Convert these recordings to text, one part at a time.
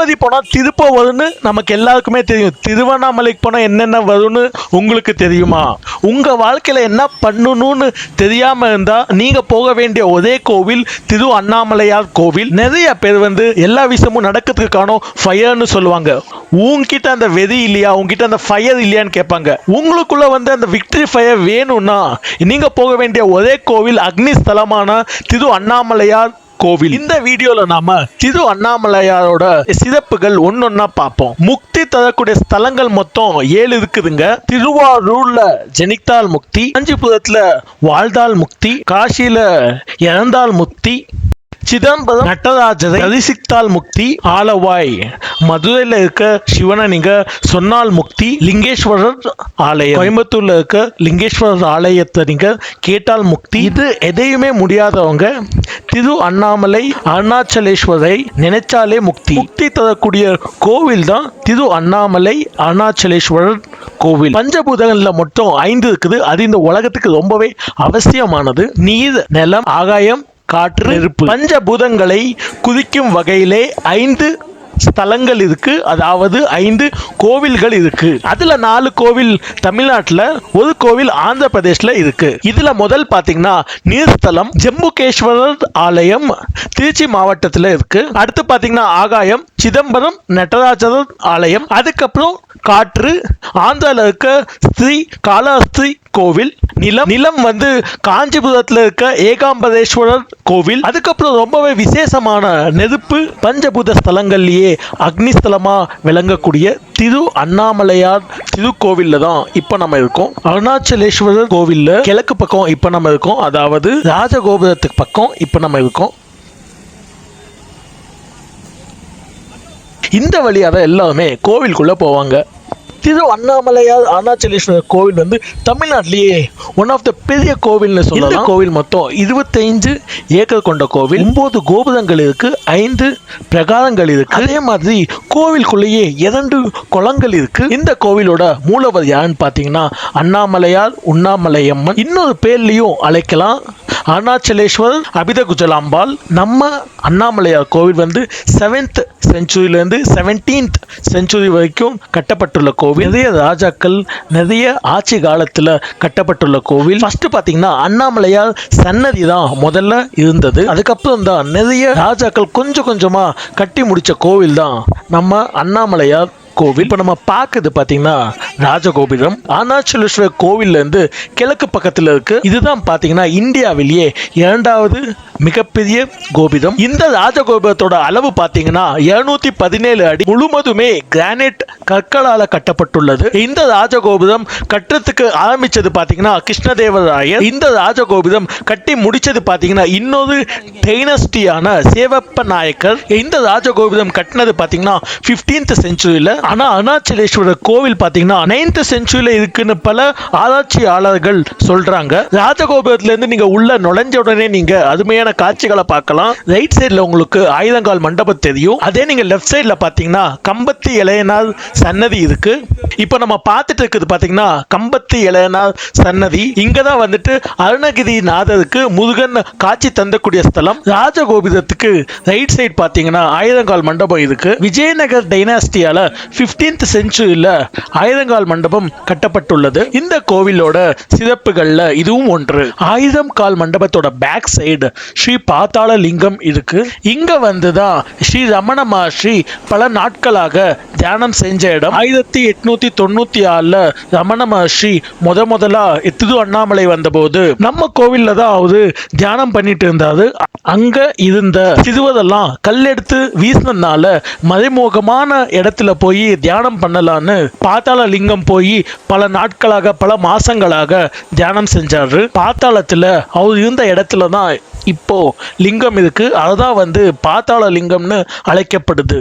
திருப்பதி போனா திருப்ப வரும்னு நமக்கு எல்லாருக்குமே தெரியும். திருவண்ணாமலைக்கு போனா என்னென்ன வரும்னு உங்களுக்கு தெரியுமா? உங்க வாழ்க்கையில என்ன பண்ணணும்னு தெரியாம இருந்தா நீங்க போக வேண்டிய ஒரே கோவில் திரு அண்ணாமலையார் கோவில். நிறைய பேர் எல்லா விஷயமும் நடக்கிறதுக்கு காரணம் ஃபயர்னு சொல்லுவாங்க. உங்ககிட்ட அந்த வெறி இல்லையா, உங்ககிட்ட அந்த ஃபயர் இல்லையான்னு கேட்பாங்க. உங்களுக்குள்ள அந்த விக்டரி ஃபயர் வேணும்னா நீங்க போக வேண்டிய ஒரே கோவில் அக்னி ஸ்தலமான திரு அண்ணாமலையார் கோவில். இந்த வீடியோல நாம திரு அண்ணாமலையாரோட சிறப்புகள் ஒன்னொன்னா பார்ப்போம். முக்தி தரக்கூடிய ஸ்தலங்கள் மொத்தம் 7 இருக்குதுங்க. திருவாரூர்ல ஜனித்தால் முக்தி, காஞ்சிபுரத்துல வாழ்ந்தால் முக்தி, காசியில இறந்தால் முக்தி, சிதம்பரம் நடராஜரை தரிசித்தால் முக்தி, ஆலவாய் மதுரையில் இருக்க சிவனை நீங்க சொன்னால் முக்தி, லிங்கேஸ்வரர் ஆலயம் கோயம்புத்தூர்ல இருக்க லிங்கேஸ்வரர் ஆலயத்தை நீங்க கேட்டால் முக்தி. இது எதையுமே முடியாதவங்க திரு அண்ணாமலை அருணாச்சலேஸ்வரை நினைச்சாலே முக்தி. முக்தி தரக்கூடிய கோவில் தான் திரு அண்ணாமலை அருணாச்சலேஸ்வரர் கோவில். பஞ்சபூதங்கள்ல மொத்தம் 5 இருக்குது. அது இந்த உலகத்துக்கு ரொம்பவே அவசியமானது. நீர், நிலம், ஆகாயம், காற்று, நெருப்பு. பஞ்சபூதங்களை குதிக்கும் வகையிலே 5 ஸ்தலங்கள் இருக்கு. அதாவது 5 கோவில்கள் இருக்கு. அதுல 4 கோவில் தமிழ்நாட்டில், ஒரு கோவில் ஆந்திர பிரதேஷ்ல இருக்கு. இதுல முதல் பாத்தீங்கன்னா நீர்ஸ்தலம் ஜம்புகேஸ்வரர் ஆலயம் திருச்சி மாவட்டத்தில் இருக்கு. அடுத்து பாத்தீங்கன்னா ஆகாயம் சிதம்பரம் நடராஜர் ஆலயம். அதுக்கப்புறம் காற்று ஆந்திரால இருக்க ஸ்ரீ காளஹஸ்தி கோவில். நிலம் காஞ்சிபுரத்தில் இருக்க ஏகாம்பரேஸ்வரர் கோவில். அதுக்கப்புறம் ரொம்பவே விசேஷமான நெருப்பு பஞ்சபூத ஸ்தலங்கள்லயே அக்னிஸ்தலமா விளங்கக்கூடிய திரு அண்ணாமலையார் திருக்கோவில்ல தான் இப்ப நம்ம இருக்கோம். அருணாச்சலேஸ்வரர் கோவில்ல கிழக்கு பக்கம் இப்ப நம்ம இருக்கோம். அதாவது ராஜகோபுரத்துக்கு பக்கம் இப்ப நம்ம இருக்கோம். இந்த வழியாக எல்லாருமே கோவிலுக்குள்ள போவாங்க. திரு அண்ணாமலையார் அருணாச்சலேஸ்வரர் கோவில் தமிழ்நாட்டிலேயே ஒன் ஆஃப் த பெரிய கோவில்னு சொல்லலாம். இந்த கோவில் மொத்தம் 25 ஏக்கர் கொண்ட கோவில். 9 கோபுரங்கள் இருக்கு, 5 பிரகாரங்கள் இருக்கு. அதே மாதிரி கோவிலுக்குள்ளேயே 2 குளங்கள் இருக்கு. இந்த கோவிலோட மூலவர் யாருன்னு பாத்தீங்கன்னா அண்ணாமலையார் உண்ணாமலையம்மன். இன்னொரு பேர்லயும் அழைக்கலாம் அருணாச்சலேஸ்வரர் அபித குஜலாம்பாள். நம்ம அண்ணாமலையார் கோவில் 7th செஞ்சுரியிலிருந்து 17th செஞ்சுரி வரைக்கும் கட்டப்பட்டுள்ள கோவில். நிறைய ராஜாக்கள் நிறைய ஆட்சி காலத்துல கட்டப்பட்டுள்ள கோவில். ஃபர்ஸ்ட் பாத்தீங்கன்னா அண்ணாமலையார் சன்னதி தான் முதல்ல இருந்தது. அதுக்கப்புறம் தான் நிறைய ராஜாக்கள் கொஞ்சம் கொஞ்சமா கட்டி முடிச்ச கோவில் தான் நம்ம அண்ணாமலையார் கோவில். இப்போ நம்ம பார்க்குது பார்த்தீங்கன்னா ராஜகோபுரம். அருணாச்சலேஸ்வரர் கோவில்ல இருந்து கிழக்கு பக்கத்தில் இருக்கு. இதுதான் பார்த்தீங்கன்னா இந்தியாவிலேயே 2வது மிகப்பெரிய கோபுரம். இந்த ராஜகோபுரத்தோட அளவு பார்த்தீங்கன்னா 217 அடி. முழுவதுமே கிரானைட் கற்களால் கட்டப்பட்டுள்ளது. இந்த ராஜகோபுரம் கட்டுறதுக்கு ஆரம்பிச்சது பார்த்தீங்கன்னா கிருஷ்ணதேவராயர். இந்த ராஜகோபுரம் கட்டி முடிச்சது பார்த்தீங்கன்னா இன்னொரு டைனஸ்டியான சேவப்ப நாயக்கர். இந்த ராஜகோபுரம் கட்டினது பார்த்தீங்கன்னா 15th செஞ்சுரியில். ஆனா அருணாச்சலேஸ்வரர் கோவில் பாத்தீங்கன்னா 9th செஞ்சுரியில இருக்குன்னு பல ஆராய்ச்சியாளர்கள் சொல்றாங்க. ராஜகோபுரத்துல இருந்து நீங்க உள்ள நுழைஞ்ச உடனே நீங்க அருமையான காட்சிகளை பார்க்கலாம். ரைட் சைடுல உங்களுக்கு ஆயுதங்கால் மண்டபம் தெரியும். அதே நீங்க லெஃப்ட் சைடுல பாத்தீங்கன்னா கம்பத்தி இளையனார் சன்னதி இருக்கு. இப்ப நம்ம பார்த்துட்டு இருக்குது பாத்தீங்கன்னா கம்பத்தி இளையனார் சன்னதி. இங்கதான் அருணகிரி நாதருக்கு முருகன் காட்சி தந்தக்கூடிய ஸ்தலம். ராஜகோபுரத்துக்கு ரைட் சைடு பாத்தீங்கன்னா ஆயுதங்கால் மண்டபம் இருக்கு. விஜயநகர் டைனாஸ்டியால 15th செஞ்சுரியில ஆயுதங்கால் மண்டபம் கட்டப்பட்டுள்ளது. இந்த கோவிலோட சிறப்புகள்ல இதுவும் ஒன்று. ஆயுதங்கால் மண்டபத்தோட பேக் சைடு ஸ்ரீ பாத்தாள லிங்கம் இருக்கு. இங்க வந்துதான் ஸ்ரீ ரமண மகர்ஷி பல நாட்களாக தியானம் செஞ்ச இடம். 1896ல ரமண மகர்ஷி முதலா திரு அண்ணாமலை வந்தபோது நம்ம கோவில்ல தான் அவரு தியானம் பண்ணிட்டு இருந்தாரு. அங்க இருந்த சிறுவதெல்லாம் கல்லெடுத்து வீசினதுனால மறைமுகமான இடத்துல போய் தியானம் பண்ணலான்னு பாத்தாள லிங்கம் போய் பல நாட்களாக பல மாசங்களாக தியானம் செஞ்சாரு. பாத்தாளத்துல அவர் இருந்த இடத்துல தான் இப்போ லிங்கம் இருக்கு. அதுதான் பாத்தாள லிங்கம்னு அழைக்கப்படுது.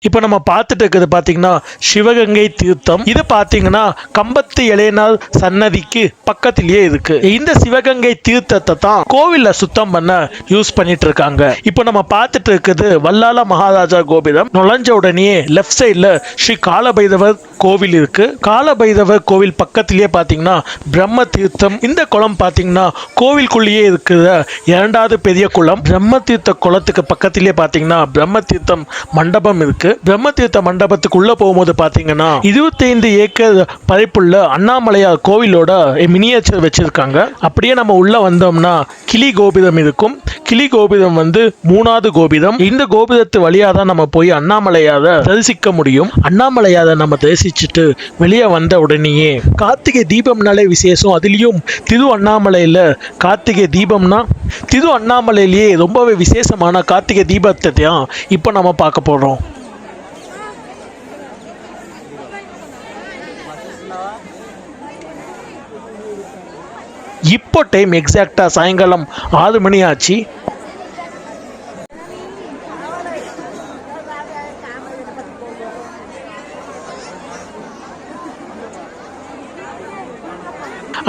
இப்போ நம்ம பார்த்துட்டு இருக்கிறது பார்த்தீங்கன்னா சிவகங்கை தீர்த்தம். இது பார்த்தீங்கன்னா கம்பத்து இளையனார் சன்னதிக்கு பக்கத்திலேயே இருக்கு. இந்த சிவகங்கை தீர்த்தத்தை தான் கோவில்ல சுத்தம் பண்ண யூஸ் பண்ணிட்டு இருக்காங்க. இப்போ நம்ம பார்த்துட்டு இருக்கிறது வல்லால மகாராஜா கோபுரம். நுழைஞ்ச உடனே லெஃப்ட் சைடில் ஸ்ரீ காலபைரவர் கோவில் இருக்கு. காலபைரவர் கோவில் பக்கத்திலேயே பார்த்தீங்கன்னா பிரம்ம தீர்த்தம். இந்த குளம் பார்த்தீங்கன்னா கோவிலுக்குள்ளேயே இருக்கிற இரண்டாவது பெரிய குளம். பிரம்ம தீர்த்த குளத்துக்கு பக்கத்திலேயே பார்த்தீங்கன்னா பிரம்ம தீர்த்தம் மண்டபம் இருக்கு. பிரம்ம தீர்த்த மண்டபத்துக்குள்ள போகும்போது பாத்தீங்கன்னா 25 ஏக்கர் பரப்புள்ள அண்ணாமலையார் கோவிலோட மினியேச்சர் வச்சிருக்காங்க. அப்படியே நம்ம உள்ள வந்தோம்னா கிளி கோபுரம் இருக்கும். கிளி கோபுரம் வந்து 3வது கோபுரம். இந்த கோபுரத்து வழியா தான் நம்ம போய் அண்ணாமலையாரை தரிசிக்க முடியும். அண்ணாமலையாரை நம்ம தரிசிச்சுட்டு வெளியே வந்த உடனேயே கார்த்திகை தீபம்னாலே விசேஷம். அதுலயும் திரு அண்ணாமலையில கார்த்திகை தீபம்னா திரு அண்ணாமலையிலேயே ரொம்பவே விசேஷமான கார்த்திகை தீபத்தை தான் இப்போ நம்ம பார்க்க போறோம். இப்போ டைம் எக்ஸாக்டா சாயங்காலம் 6 மணி ஆச்சு.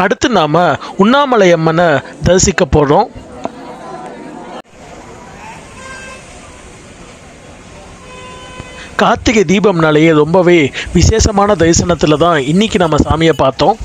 அடுத்து நாம உண்ணாமலை அம்மனை தரிசிக்க போறோம். கார்த்திகை தீபம்னாலேயே ரொம்பவே விசேஷமான தரிசனத்துல தான் இன்னைக்கு நம்ம சாமியை பார்த்தோம்.